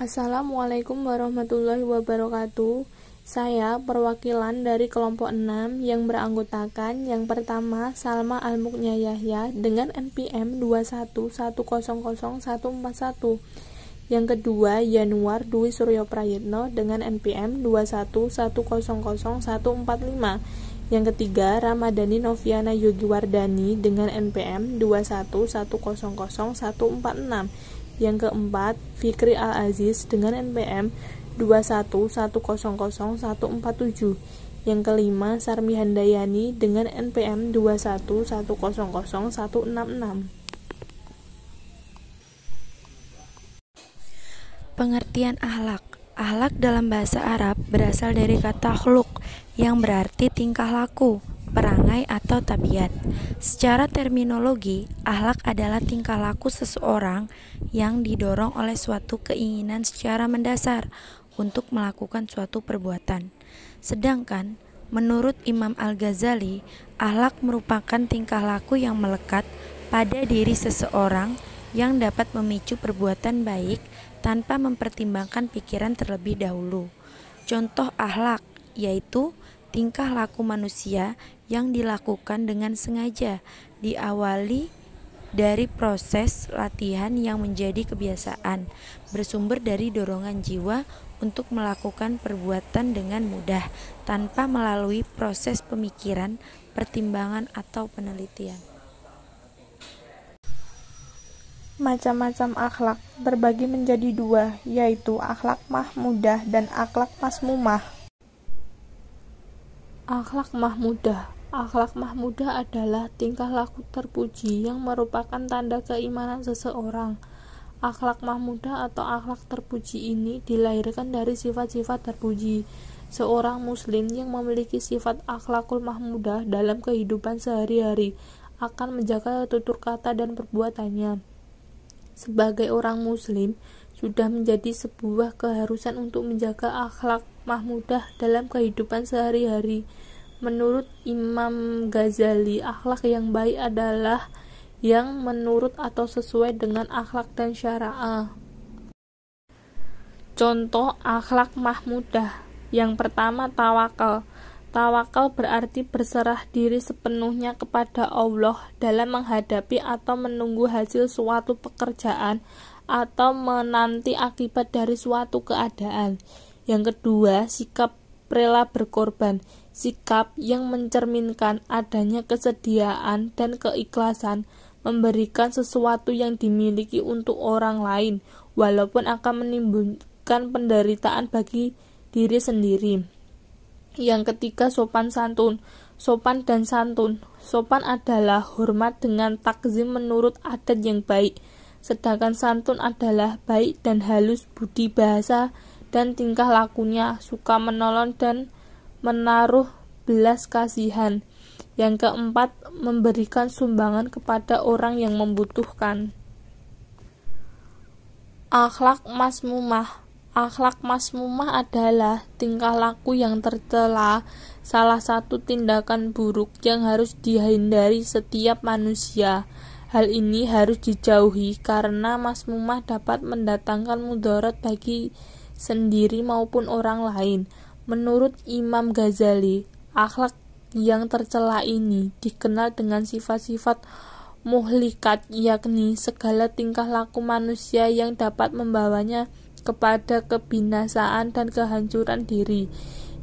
Assalamualaikum warahmatullahi wabarakatuh. Saya perwakilan dari kelompok 6 yang beranggotakan yang pertama Salma Al-Muknya Yahya dengan NPM 211000141, yang kedua Yanuar Dwi Suryo Prayitno dengan NPM 211000145, yang ketiga Ramadhani Noviana Yogiwardani dengan NPM 211000146, yang keempat Fikri Al-Aziz dengan NPM 211000147, yang kelima Sarmi Handayani dengan NPM 211000166. Pengertian akhlak. Akhlak dalam bahasa Arab berasal dari kata khuluq yang berarti tingkah laku, perangai atau tabiat. Secara terminologi, akhlak adalah tingkah laku seseorang yang didorong oleh suatu keinginan secara mendasar untuk melakukan suatu perbuatan. Sedangkan menurut Imam Al-Ghazali, akhlak merupakan tingkah laku yang melekat pada diri seseorang yang dapat memicu perbuatan baik tanpa mempertimbangkan pikiran terlebih dahulu. Contoh akhlak yaitu tingkah laku manusia yang dilakukan dengan sengaja, diawali dari proses latihan yang menjadi kebiasaan, bersumber dari dorongan jiwa untuk melakukan perbuatan dengan mudah, tanpa melalui proses pemikiran, pertimbangan, atau penelitian. Macam-macam akhlak terbagi menjadi dua, yaitu akhlak mahmudah dan akhlak masmumah. Akhlak mahmudah. Akhlak mahmudah adalah tingkah laku terpuji yang merupakan tanda keimanan seseorang. Akhlak mahmudah atau akhlak terpuji ini dilahirkan dari sifat-sifat terpuji. Seorang muslim yang memiliki sifat akhlakul mahmudah dalam kehidupan sehari-hari akan menjaga tutur kata dan perbuatannya. Sebagai orang muslim, sudah menjadi sebuah keharusan untuk menjaga akhlak mahmudah dalam kehidupan sehari-hari. Menurut Imam Ghazali, akhlak yang baik adalah yang menurut atau sesuai dengan akhlak dan syariah. Contoh akhlak mahmudah. Yang pertama, tawakal. Tawakal berarti berserah diri sepenuhnya kepada Allah dalam menghadapi atau menunggu hasil suatu pekerjaan atau menanti akibat dari suatu keadaan. Yang kedua, sikap rela berkorban. Sikap yang mencerminkan adanya kesediaan dan keikhlasan memberikan sesuatu yang dimiliki untuk orang lain, walaupun akan menimbulkan penderitaan bagi diri sendiri. Yang ketiga, sopan santun. Sopan dan santun. Sopan adalah hormat dengan takzim menurut adat yang baik, sedangkan santun adalah baik dan halus budi bahasa dan tingkah lakunya, suka menolong dan menaruh belas kasihan. Yang keempat, memberikan sumbangan kepada orang yang membutuhkan. Akhlak masmumah. Akhlak masmumah adalah tingkah laku yang tercela, salah satu tindakan buruk yang harus dihindari setiap manusia. Hal ini harus dijauhi karena masmumah dapat mendatangkan mudarat bagi sendiri maupun orang lain. Menurut Imam Ghazali, akhlak yang tercela ini dikenal dengan sifat-sifat muhlikat, yakni segala tingkah laku manusia yang dapat membawanya kepada kebinasaan dan kehancuran diri,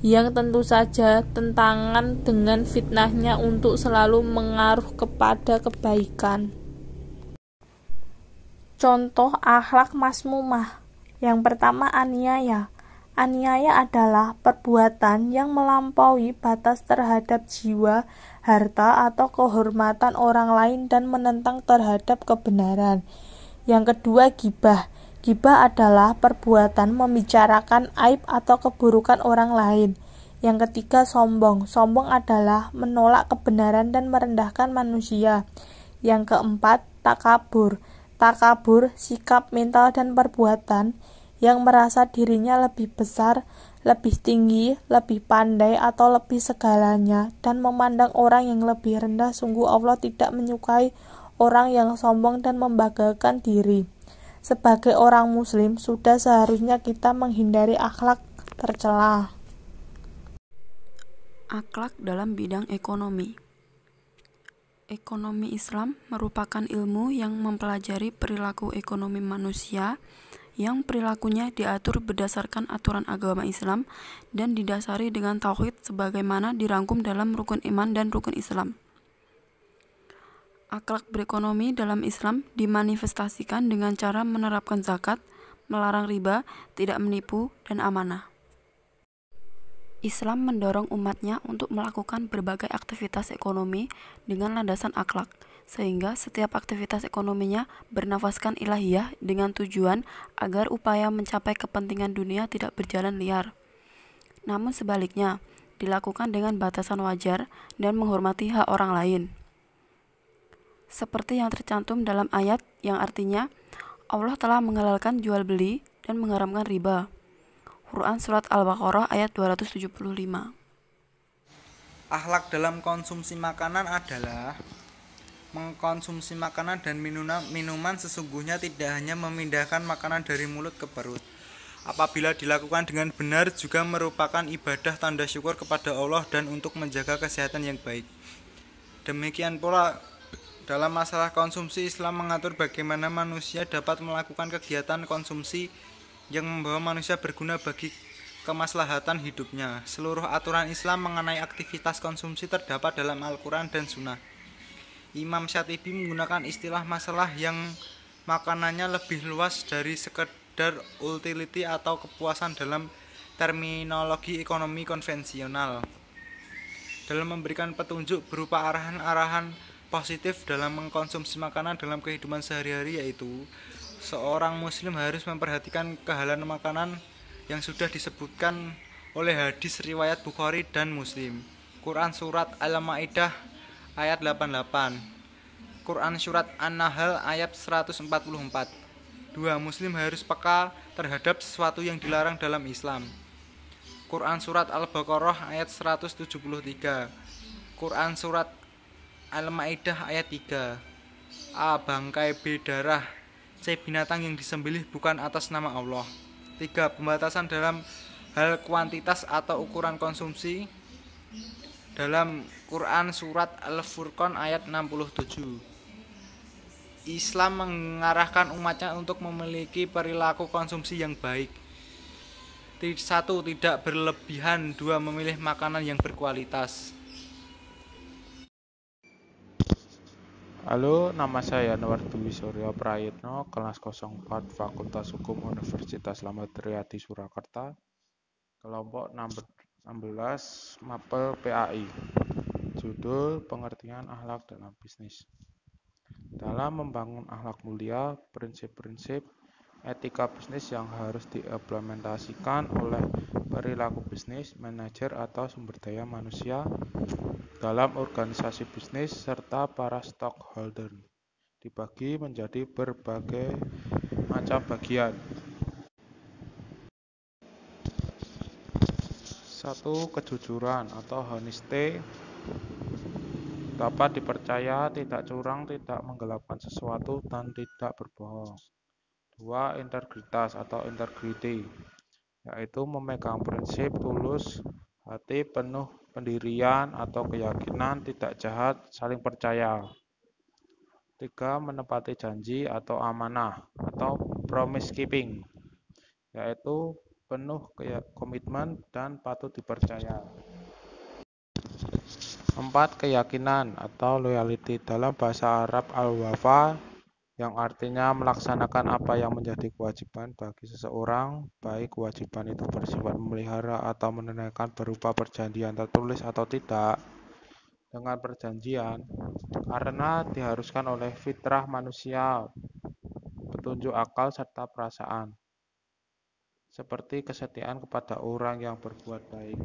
yang tentu saja tentangan dengan fitnahnya untuk selalu mengaruh kepada kebaikan. Contoh akhlak masmumah. Yang pertama, aniaya. Aniaya adalah perbuatan yang melampaui batas terhadap jiwa, harta, atau kehormatan orang lain dan menentang terhadap kebenaran. Yang kedua, ghibah. Ghibah adalah perbuatan membicarakan aib atau keburukan orang lain. Yang ketiga, sombong. Sombong adalah menolak kebenaran dan merendahkan manusia. Yang keempat, takabur. Takabur, sikap mental dan perbuatan yang merasa dirinya lebih besar, lebih tinggi, lebih pandai, atau lebih segalanya, dan memandang orang yang lebih rendah. Sungguh Allah tidak menyukai orang yang sombong dan membanggakan diri. Sebagai orang muslim, sudah seharusnya kita menghindari akhlak tercela. Akhlak dalam bidang ekonomi. Ekonomi Islam merupakan ilmu yang mempelajari perilaku ekonomi manusia yang perilakunya diatur berdasarkan aturan agama Islam dan didasari dengan tauhid sebagaimana dirangkum dalam rukun iman dan rukun Islam. Akhlak berekonomi dalam Islam dimanifestasikan dengan cara menerapkan zakat, melarang riba, tidak menipu, dan amanah. Islam mendorong umatnya untuk melakukan berbagai aktivitas ekonomi dengan landasan akhlak, sehingga setiap aktivitas ekonominya bernafaskan ilahiyah dengan tujuan agar upaya mencapai kepentingan dunia tidak berjalan liar. Namun sebaliknya, dilakukan dengan batasan wajar dan menghormati hak orang lain. Seperti yang tercantum dalam ayat yang artinya, Allah telah menghalalkan jual beli dan mengharamkan riba. Quran Surat Al-Baqarah ayat 275. Akhlak dalam konsumsi makanan adalah mengkonsumsi makanan dan minuman sesungguhnya tidak hanya memindahkan makanan dari mulut ke perut. Apabila dilakukan dengan benar juga merupakan ibadah tanda syukur kepada Allah dan untuk menjaga kesehatan yang baik. Demikian pula dalam masalah konsumsi, Islam mengatur bagaimana manusia dapat melakukan kegiatan konsumsi yang membawa manusia berguna bagi kemaslahatan hidupnya. Seluruh aturan Islam mengenai aktivitas konsumsi terdapat dalam Al-Quran dan Sunnah. Imam Syatibi menggunakan istilah masalah yang makanannya lebih luas dari sekedar utility atau kepuasan dalam terminologi ekonomi konvensional. Dalam memberikan petunjuk berupa arahan-arahan positif dalam mengkonsumsi makanan dalam kehidupan sehari-hari, yaitu seorang muslim harus memperhatikan kehalalan makanan yang sudah disebutkan oleh hadis riwayat Bukhari dan Muslim. Quran Surat Al-Ma'idah ayat 88, Quran Surat An-Nahl ayat 144. 2. Muslim harus peka terhadap sesuatu yang dilarang dalam Islam. Quran Surat Al-Baqarah ayat 173, Quran Surat Al-Ma'idah ayat 3. A. Bangkai. B. Darah. C. Binatang yang disembelih bukan atas nama Allah. 3. Pembatasan dalam hal kuantitas atau ukuran konsumsi dalam Quran Surat Al-Furqan ayat 67. Islam mengarahkan umatnya untuk memiliki perilaku konsumsi yang baik. 1. Tidak berlebihan. 2. Memilih makanan yang berkualitas. Halo, nama saya Anwar Dwi Suryo Prayitno, kelas 04 Fakultas Hukum Universitas Slamet Riyadi Surakarta, kelompok 16 Mapel PAI. Judul pengertian akhlak dalam bisnis. Dalam membangun akhlak mulia, prinsip-prinsip etika bisnis yang harus diimplementasikan oleh perilaku bisnis, manajer atau sumber daya manusia dalam organisasi bisnis serta para stockholder dibagi menjadi berbagai macam bagian. 1. Kejujuran atau honesty, dapat dipercaya, tidak curang, tidak menggelapkan sesuatu, dan tidak berbohong. 2. Integritas atau integrity, yaitu memegang prinsip tulus hati, penuh pendirian atau keyakinan, tidak jahat, saling percaya. 3. Menepati janji atau amanah atau promise keeping, yaitu penuh komitmen dan patut dipercaya. 4. Keyakinan atau loyalty, dalam bahasa Arab al-wafa, yang artinya melaksanakan apa yang menjadi kewajiban bagi seseorang, baik kewajiban itu bersifat memelihara atau menunaikan berupa perjanjian tertulis atau tidak. Dengan perjanjian, karena diharuskan oleh fitrah manusia, petunjuk akal serta perasaan, seperti kesetiaan kepada orang yang berbuat baik.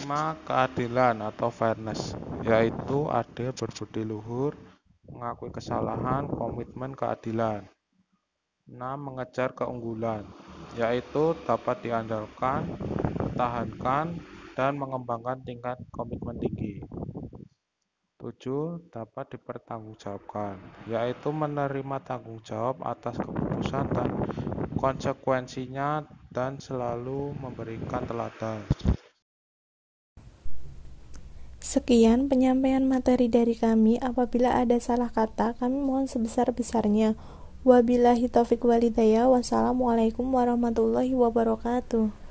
5. Keadilan atau fairness, yaitu adil, berbudi luhur, mengakui kesalahan, komitmen keadilan. 6. Mengejar keunggulan, yaitu dapat diandalkan, pertahankan, dan mengembangkan tingkat komitmen tinggi. 7. Dapat dipertanggungjawabkan, yaitu menerima tanggung jawab atas keputusan dan konsekuensinya dan selalu memberikan teladan. Sekian penyampaian materi dari kami. Apabila ada salah kata, kami mohon sebesar-besarnya. Wabillahi taufiq walhidayah. Wassalamualaikum warahmatullahi wabarakatuh.